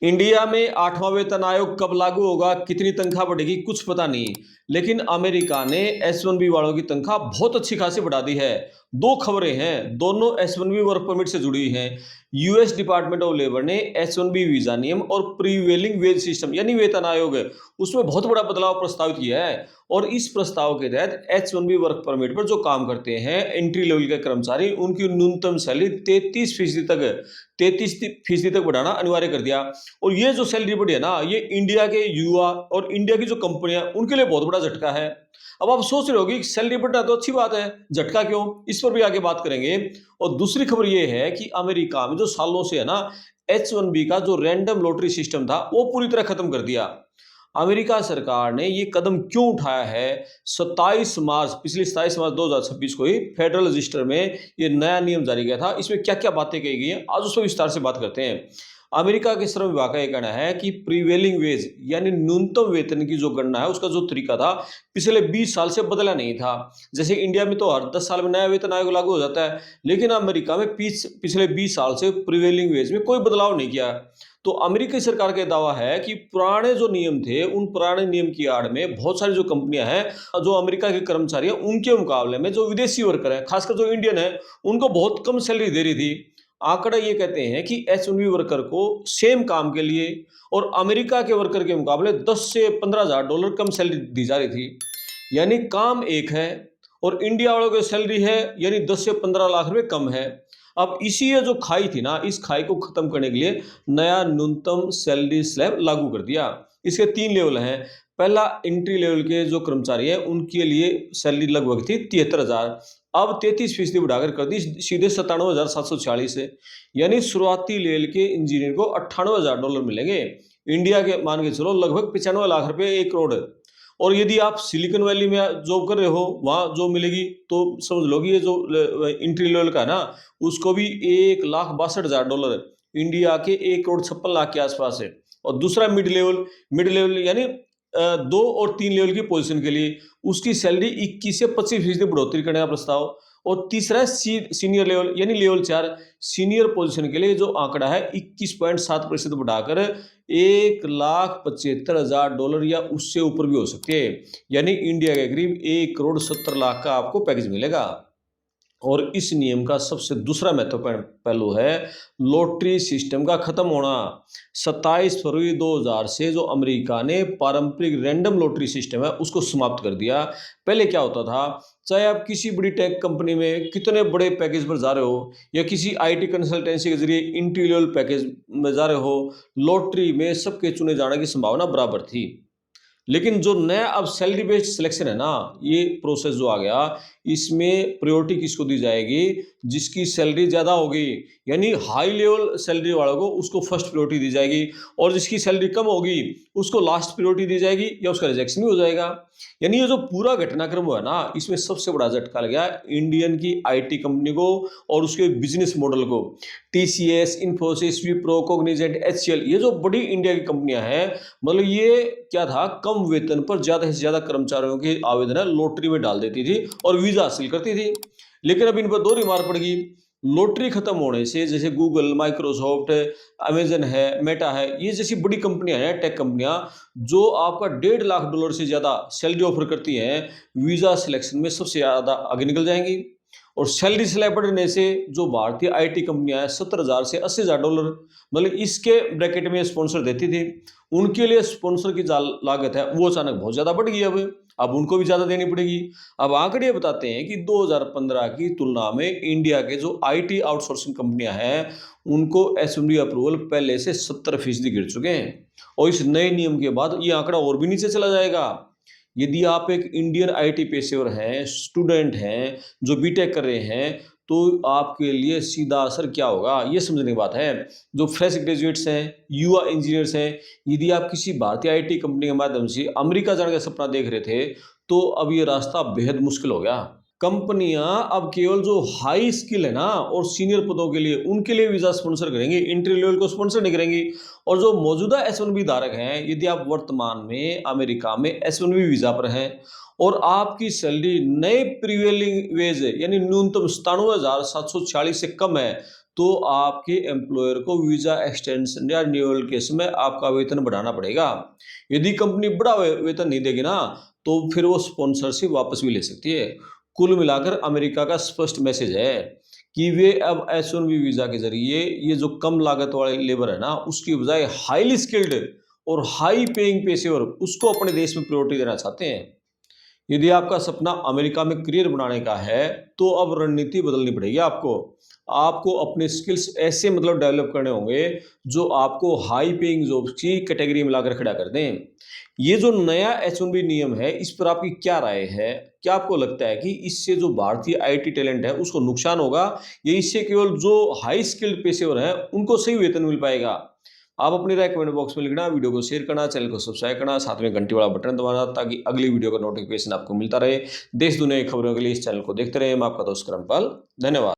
India में 8वां वेतन आयोग कब लागू होगा, कितनी तनख्वाह बढ़ेगी, कुछ पता नहीं। लेकिन अमेरिका ने H1B वालों की तनख्वाह बहुत अच्छी खासी बढ़ा दी है। दो खबरें हैं, दोनों H1B वर्क परमिट से जुड़ी हुई हैं। यूएस डिपार्टमेंट ऑफ लेबर ने H1B वीजा नियम और प्रीवेलिंग वेज सिस्टम यानी वेतन आयोग उसमें बहुत बड़ा बदलाव प्रस्तावित किया है। और इस प्रस्ताव के तहत H1B वर्क परमिट पर जो काम करते हैं एंट्री लेवल के कर्मचारी, उनकी न्यूनतम सैलरी 33% तक बढ़ाना अनिवार्य कर दिया। और ये जो सैलरी बढ़ी है ना, ये इंडिया के युवा और इंडिया की जो कंपनियां उनके लिए बहुत बड़ा झटका है। अब आप सोच रहे होगी सैलरी बढ़ना तो अच्छी बात है, झटका क्यों, इस पर भी आगे बात करेंगे। और दूसरी खबर ये है कि अमेरिका में जो सालों से है ना H1B का जो रैंडम लॉटरी सिस्टम था वो पूरी तरह खत्म कर दिया। अमेरिका सरकार ने ये कदम क्यों उठाया है, 27 मार्च 2026 को ही फेडरल रजिस्टर में ये नया नियम जारी किया था। इसमें क्या क्या बातें कही गई हैं आज उस पर विस्तार से बात करते हैं। अमेरिका के श्रम विभाग का यह कहना है कि प्रीवेलिंग वेज यानी न्यूनतम वेतन की जो गणना है उसका जो तरीका था पिछले 20 साल से बदला नहीं था। जैसे इंडिया में तो हर 10 साल में नया वेतन आयोग लागू हो जाता है, लेकिन अमेरिका में पिछले 20 साल से प्रीवेलिंग वेज में कोई बदलाव नहीं किया। तो अमेरिकी सरकार का दावा है कि पुराने जो नियम थे उन पुराने नियम की आड़ में बहुत सारी जो कंपनियां हैं, जो अमेरिका के कर्मचारी हैं, उनके मुकाबले में जो विदेशी वर्कर हैं, खासकर जो इंडियन है, उनको बहुत कम सैलरी दे रही थी। आंकड़ा ये कहते हैं कि H1B वर्कर को सेम काम के लिए और अमेरिका के वर्कर के मुकाबले 10 से 15,000 डॉलर कम सैलरी दी जा रही थी। यानी काम एक है और इंडिया वालों की सैलरी है यानी 10 से 15 लाख रुपए कम है। अब इसी ये जो खाई थी ना, इस खाई को खत्म करने के लिए नया न्यूनतम सैलरी स्लैब लागू कर दिया। इसके 3 लेवल हैं। पहला, एंट्री लेवल के जो कर्मचारी हैं उनके लिए सैलरी लगभग थी 73,000, अब 33% बढ़ाकर कर दी सीधे 97,746 से। यानी शुरुआती लेवल के इंजीनियर को 98,000 डॉलर मिलेंगे। इंडिया के मान के चलो लगभग 95 लाख रुपए, 1 करोड़। और यदि आप सिलिकॉन वैली में जॉब कर रहे हो, वहां जो मिलेगी तो समझ लो कि ये जो एंट्री लेवल का है ना, उसको भी 1,62,000 डॉलर, इंडिया के 1,56,00,000 के आसपास है। और दूसरा मिड लेवल यानी 2 और 3 लेवल की पोजीशन के लिए उसकी सैलरी 21 से 25% बढ़ोतरी करने का प्रस्ताव। और तीसरा है सीनियर लेवल यानी लेवल 4, सीनियर पोजीशन के लिए जो आंकड़ा है 21.7% बढ़ाकर 1,75,000 डॉलर या उससे ऊपर भी हो सकते हैं। यानी इंडिया के करीब 1,70,00,000 का आपको पैकेज मिलेगा। और इस नियम का सबसे दूसरा महत्वपूर्ण पहलू है लॉटरी सिस्टम का खत्म होना। 27 फरवरी 2000 से जो अमेरिका ने पारंपरिक रैंडम लॉटरी सिस्टम है उसको समाप्त कर दिया। पहले क्या होता था, चाहे आप किसी बड़ी टेक कंपनी में कितने बड़े पैकेज पर जा रहे हो या किसी आईटी कंसल्टेंसी के जरिए इंट्री लेवल पैकेज में जा रहे हो, लॉटरी में सबके चुने जाने की संभावना बराबर थी। लेकिन जो नया अब सैलरी बेस्ड सिलेक्शन है ना, ये प्रोसेस जो आ गया, इसमें प्रायोरिटी किसको दी जाएगी, जिसकी सैलरी ज़्यादा होगी। यानी हाई लेवल सैलरी वालों को उसको फर्स्ट प्रायोरिटी दी जाएगी और जिसकी सैलरी कम होगी उसको लास्ट प्रायोरिटी दी जाएगी या उसका रिजेक्शन भी हो जाएगा। यानी ये जो पूरा घटनाक्रम हुआ ना, इसमें सबसे बड़ा झटका लग गया इंडियन की आईटी कंपनी को और उसके बिजनेस मॉडल को। TCS, Infosys, Wipro, Cognizant, HCL, ये जो बड़ी इंडिया की कंपनियां हैं, मतलब ये क्या था, कम वेतन पर ज्यादा से ज्यादा कर्मचारियों के आवेदन लॉटरी में डाल देती थी और वीजा हासिल करती थी। लेकिन अब इन पर दोहरी मार पड़ गई। लॉटरी खत्म होने से जैसे गूगल, माइक्रोसॉफ्ट, अमेजन है, मेटा है, ये जैसी बड़ी कंपनियां हैं, टेक कंपनियां, जो आपका 1.5 लाख डॉलर से ज्यादा सैलरी ऑफर करती हैं, वीजा सिलेक्शन में सबसे ज्यादा आगे निकल जाएंगी। और सैलरी स्लैब बढ़ने से जो भारतीय आईटी कंपनियां हैं 70,000 से 80,000 डॉलर, मतलब इसके ब्रैकेट में स्पॉन्सर देती थी, उनके लिए स्पॉन्सर की लागत है वो अचानक बहुत ज्यादा बढ़ गई। अब उनको भी ज्यादा देनी पड़ेगी। अब आंकड़े बताते हैं कि 2015 की तुलना में इंडिया के जो आईटी आउटसोर्सिंग कंपनियां हैं उनको H1B अप्रूवल पहले से 70% गिर चुके हैं। और इस नए नियम के बाद ये आंकड़ा और भी नीचे चला जाएगा। यदि आप एक इंडियन आईटी पेशेवर हैं, स्टूडेंट हैं, जो बीटेक कर रहे हैं, तो आपके लिए सीधा असर क्या होगा ये समझने की बात है। जो फ्रेश ग्रेजुएट्स हैं, युवा इंजीनियर्स हैं, यदि आप किसी भारतीय आईटी कंपनी के माध्यम से अमेरिका जाने का सपना देख रहे थे, तो अब ये रास्ता बेहद मुश्किल हो गया। कंपनियां अब केवल जो हाई स्किल है ना और सीनियर पदों के लिए उनके लिए वीजा स्पॉन्सर करेंगी, इंट्री लेवल को स्पॉन्सर नहीं करेंगी। और जो मौजूदा H1B धारक हैं, यदि आप वर्तमान में अमेरिका में H1B वीजा पर हैं और आपकी सैलरी नए प्रीवेलिंग वेज यानी न्यूनतम 97,746 से कम है, तो आपके एम्प्लॉयर को वीज़ा एक्सटेंशन या रिन्यूअल के समय आपका वेतन बढ़ाना पड़ेगा। यदि कंपनी बड़ा वेतन नहीं देगी ना, तो फिर वो स्पॉन्सरशिप वापस भी ले सकती है। कुल मिलाकर अमेरिका का स्पष्ट मैसेज है कि वे अब H-1B वीज़ा के ज़रिए ये जो कम लागत वाले लेबर है ना, उसकी बजाय हाईली स्किल्ड और हाई पेइंग पेशेवर उसको अपने देश में प्रायोरिटी देना चाहते हैं। यदि आपका सपना अमेरिका में करियर बनाने का है, तो अब रणनीति बदलनी पड़ेगी आपको। आपको अपने स्किल्स ऐसे डेवलप करने होंगे जो आपको हाई पेइंग जॉब्स की कैटेगरी में लाकर खड़ा कर दें। ये जो नया H-1B नियम है, इस पर आपकी क्या राय है? क्या आपको लगता है कि इससे जो भारतीय आईटी टैलेंट है उसको नुकसान होगा, या इससे केवल जो हाई स्किल्ड पेशेवर हैं उनको सही वेतन मिल पाएगा? आप अपनी राय कमेंट बॉक्स में लिखना, वीडियो को शेयर करना, चैनल को सब्सक्राइब करना, साथ में घंटी वाला बटन दबाना ताकि अगली वीडियो का नोटिफिकेशन आपको मिलता रहे। देश दुनिया की खबरों के लिए इस चैनल को देखते रहे। मैं आपका दोस्त करमपाल, धन्यवाद।